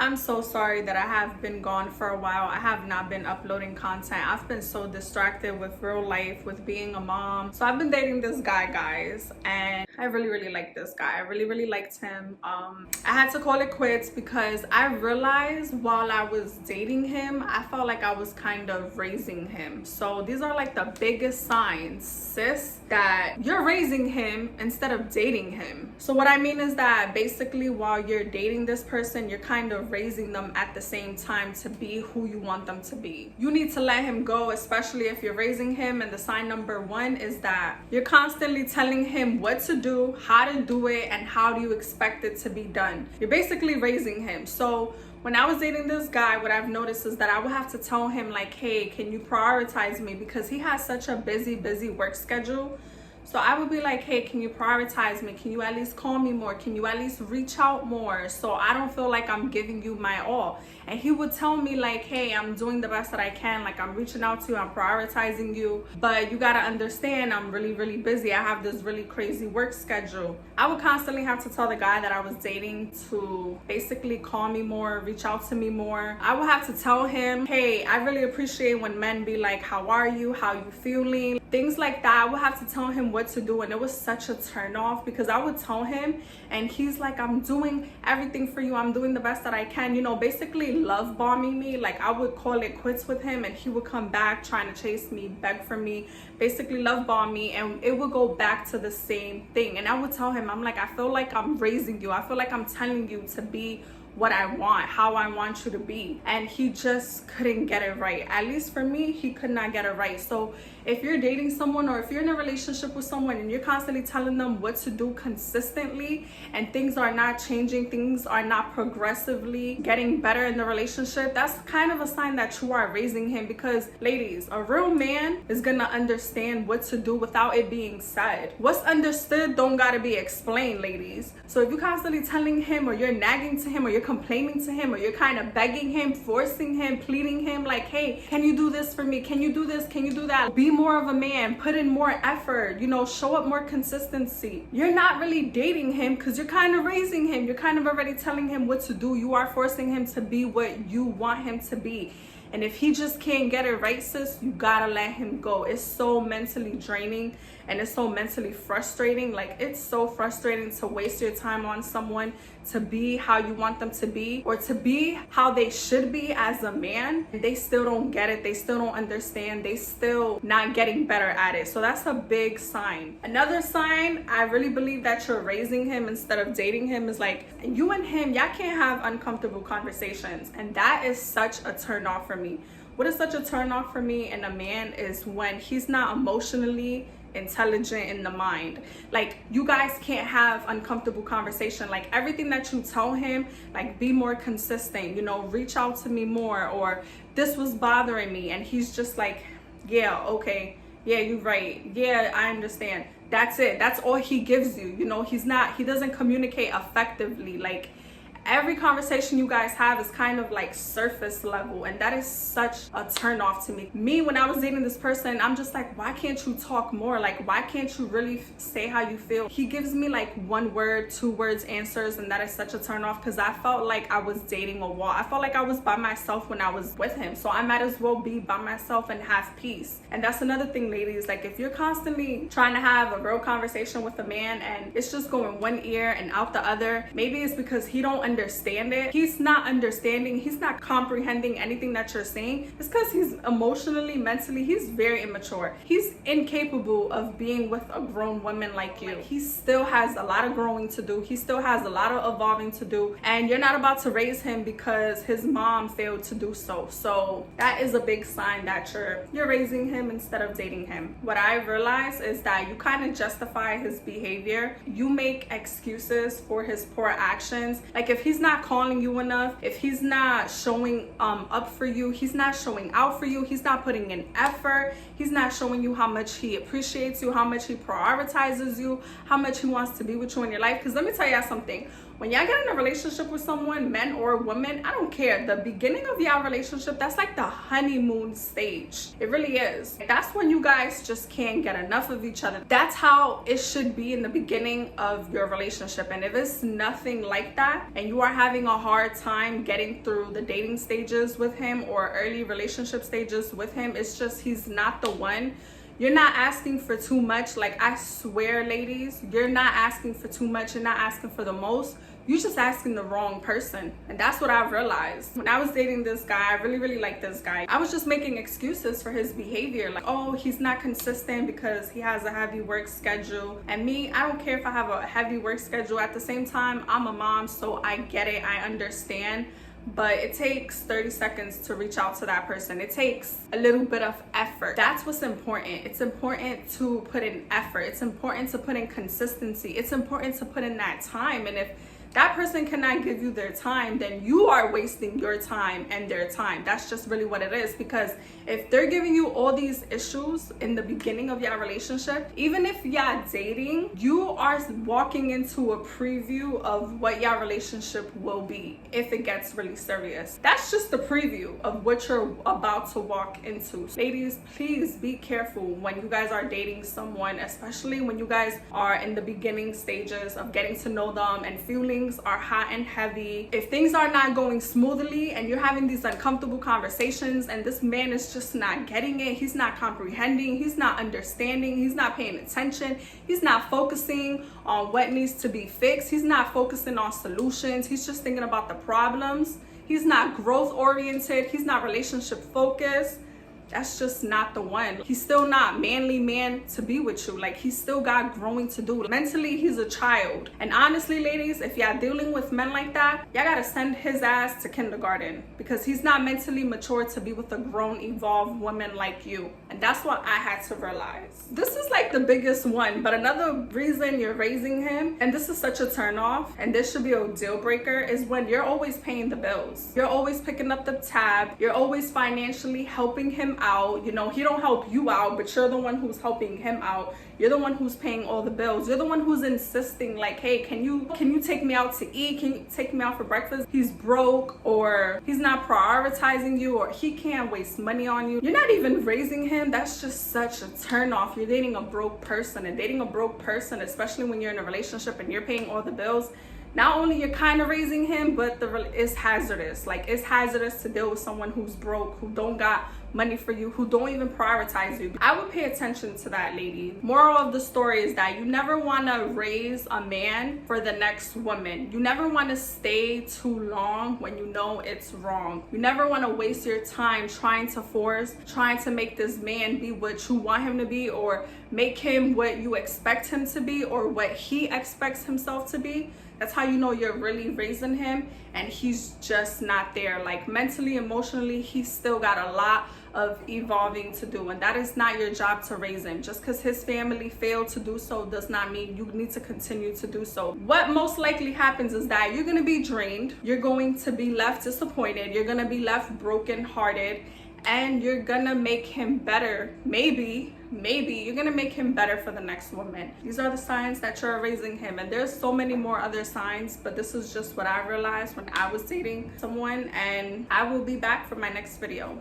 I'm so sorry that I have been gone for a while. I have not been uploading content. I've been so distracted with real life, with being a mom. So I've been dating this guy, guys, and I really like this guy. I really liked him. I had to call it quits because I realized while I was dating him, I felt like I was kind of raising him. So these are like the biggest signs, sis, that you're raising him instead of dating him. So what I mean is that basically while you're dating this person, you're kind of raising them at the same time to be who you want them to be. You need to let him go, especially if you're raising him. And the sign number one is that you're constantly telling him what to do, how to do it, and how do you expect it to be done. You're basically raising him. So when I was dating this guy, what I've noticed is that I would have to tell him like, hey, can you prioritize me? Because he has such a busy work schedule. So I would be like, hey, can you prioritize me? Can you at least call me more? Can you at least reach out more so I don't feel like I'm giving you my all? And he would tell me like, hey, I'm doing the best that I can. Like, I'm reaching out to you, I'm prioritizing you. But you gotta understand, I'm really busy. I have this really crazy work schedule. I would constantly have to tell the guy that I was dating to basically call me more, reach out to me more. I would have to tell him, hey, I really appreciate when men be like, how are you? How you feeling? Things like that. I would have to tell him what to do, and it was such a turn off because I would tell him and he's like, I'm doing everything for you, I'm doing the best that I can, you know, basically love bombing me. Like, I would call it quits with him and he would come back trying to chase me, beg for me, basically love bomb me, and it would go back to the same thing. And I would tell him, I'm like, I feel like I'm raising you, I feel like I'm telling you to be what I want, how I want you to be. And he just couldn't get it right. At least for me, he could not get it right. So if you're dating someone or if you're in a relationship with someone and you're constantly telling them what to do consistently and things are not changing, things are not progressively getting better in the relationship, that's kind of a sign that you are raising him. Because ladies, a real man is gonna understand what to do without it being said. What's understood don't gotta be explained, ladies. So if you're constantly telling him or you're nagging to him or you're complaining to him or you're kind of begging him, forcing him, pleading him like, hey, can you do this for me? Can you do this? Can you do that? Be more of a man, put in more effort, you know, show up more consistency. You're not really dating him because you're kind of raising him. You're kind of already telling him what to do. You are forcing him to be what you want him to be. And if he just can't get it right, sis, you gotta let him go. It's so mentally draining and it's so mentally frustrating. Like, it's so frustrating to waste your time on someone to be how you want them to be or to be how they should be as a man. And they still don't get it. They still don't understand. They still not getting better at it. So that's a big sign. Another sign, I really believe that you're raising him instead of dating him, is like you and him, y'all can't have uncomfortable conversations. And that is such a turn off for me. What is such a turn off for me in a man is when he's not emotionally intelligent in the mind. Like, you guys can't have uncomfortable conversation. Like, everything that you tell him, like, be more consistent, you know, reach out to me more, or this was bothering me, and he's just like, yeah, okay, yeah, you're right, yeah, I understand. That's it. That's all he gives you. You know, he doesn't communicate effectively. Like, every conversation you guys have is kind of like surface level, and that is such a turn off to me. When I was dating this person, I'm just like, why can't you talk more? Like, why can't you really say how you feel? He gives me like 1 word, 2 words answers, and that is such a turn off because I felt like I was dating a wall. I felt like I was by myself when I was with him, so I might as well be by myself and have peace. And that's another thing, ladies. Like, if you're constantly trying to have a real conversation with a man and it's just going one ear and out the other, maybe it's because he don't understand it. He's not understanding, he's not comprehending anything that you're saying. It's because he's emotionally, mentally, he's very immature. He's incapable of being with a grown woman like you. He still has a lot of growing to do. He still has a lot of evolving to do, and you're not about to raise him because his mom failed to do so. So that is a big sign that you're raising him instead of dating him. What I realize is that you kind of justify his behavior. You make excuses for his poor actions. Like, if he's not calling you enough, if he's not showing up for you, he's not showing out for you, he's not putting in effort, he's not showing you how much he appreciates you, how much he prioritizes you, how much he wants to be with you in your life. Because let me tell y'all something. When y'all get in a relationship with someone, men or women, I don't care, the beginning of y'all relationship, that's like the honeymoon stage. It really is. That's when you guys just can't get enough of each other. That's how it should be in the beginning of your relationship. And if it's nothing like that and you are having a hard time getting through the dating stages with him or early relationship stages with him, it's just he's not the one. You're not asking for too much. Like, I swear, ladies, you're not asking for too much. You're not asking for the most. You're just asking the wrong person. And that's what I realized. When I was dating this guy, I really liked this guy. I was just making excuses for his behavior. Like, oh, he's not consistent because he has a heavy work schedule. And me, I don't care if I have a heavy work schedule. At the same time, I'm a mom, so I get it. I understand. But it takes 30 seconds to reach out to that person. It takes a little bit of effort. That's what's important. It's important to put in effort. It's important to put in consistency. It's important to put in that time. And if that person cannot give you their time, then you are wasting your time and their time. That's just really what it is. Because if they're giving you all these issues in the beginning of your relationship, even if y'all dating, you are walking into a preview of what your relationship will be if it gets really serious. That's just the preview of what you're about to walk into. Ladies, please be careful when you guys are dating someone, especially when you guys are in the beginning stages of getting to know them and feeling are hot and heavy. If things are not going smoothly and you're having these uncomfortable conversations and this man is just not getting it, he's not comprehending, he's not understanding, he's not paying attention, he's not focusing on what needs to be fixed, he's not focusing on solutions, he's just thinking about the problems, he's not growth oriented, he's not relationship focused, that's just not the one. He's still not manly man to be with you. Like, he's still got growing to do. Mentally, he's a child. And honestly, ladies, if y'all dealing with men like that, y'all gotta send his ass to kindergarten, because he's not mentally mature to be with a grown, evolved woman like you. And that's what I had to realize. This is like the biggest one, but another reason you're raising him, and this is such a turn off, and this should be a deal breaker, is when you're always paying the bills. You're always picking up the tab. You're always financially helping him out. You know, he don't help you out, but you're the one who's helping him out. You're the one who's paying all the bills. You're the one who's insisting, like, hey, can you take me out to eat? Can you take me out for breakfast? He's broke, or he's not prioritizing you, or he can't waste money on you. You're not even raising him. That's just such a turn off. You're dating a broke person, and dating a broke person, especially when you're in a relationship and you're paying all the bills, not only you're kind of raising him, but it's hazardous. Like, it's hazardous to deal with someone who's broke, who don't got money for you, who don't even prioritize you. I would pay attention to that, lady. Moral of the story is that you never want to raise a man for the next woman. You never want to stay too long when you know it's wrong. You never want to waste your time trying to make this man be what you want him to be, or make him what you expect him to be, or what he expects himself to be. That's how you know you're really raising him and he's just not there. Like, mentally, emotionally, he's still got a lot of evolving to do, and that is not your job to raise him. Just because his family failed to do so does not mean you need to continue to do so. What most likely happens is that you're going to be drained, you're going to be left disappointed, you're going to be left brokenhearted, and you're gonna make him better. Maybe you're gonna make him better for the next woman. These are the signs that you're raising him, and there's so many more other signs, but this is just what I realized when I was dating someone, and I will be back for my next video.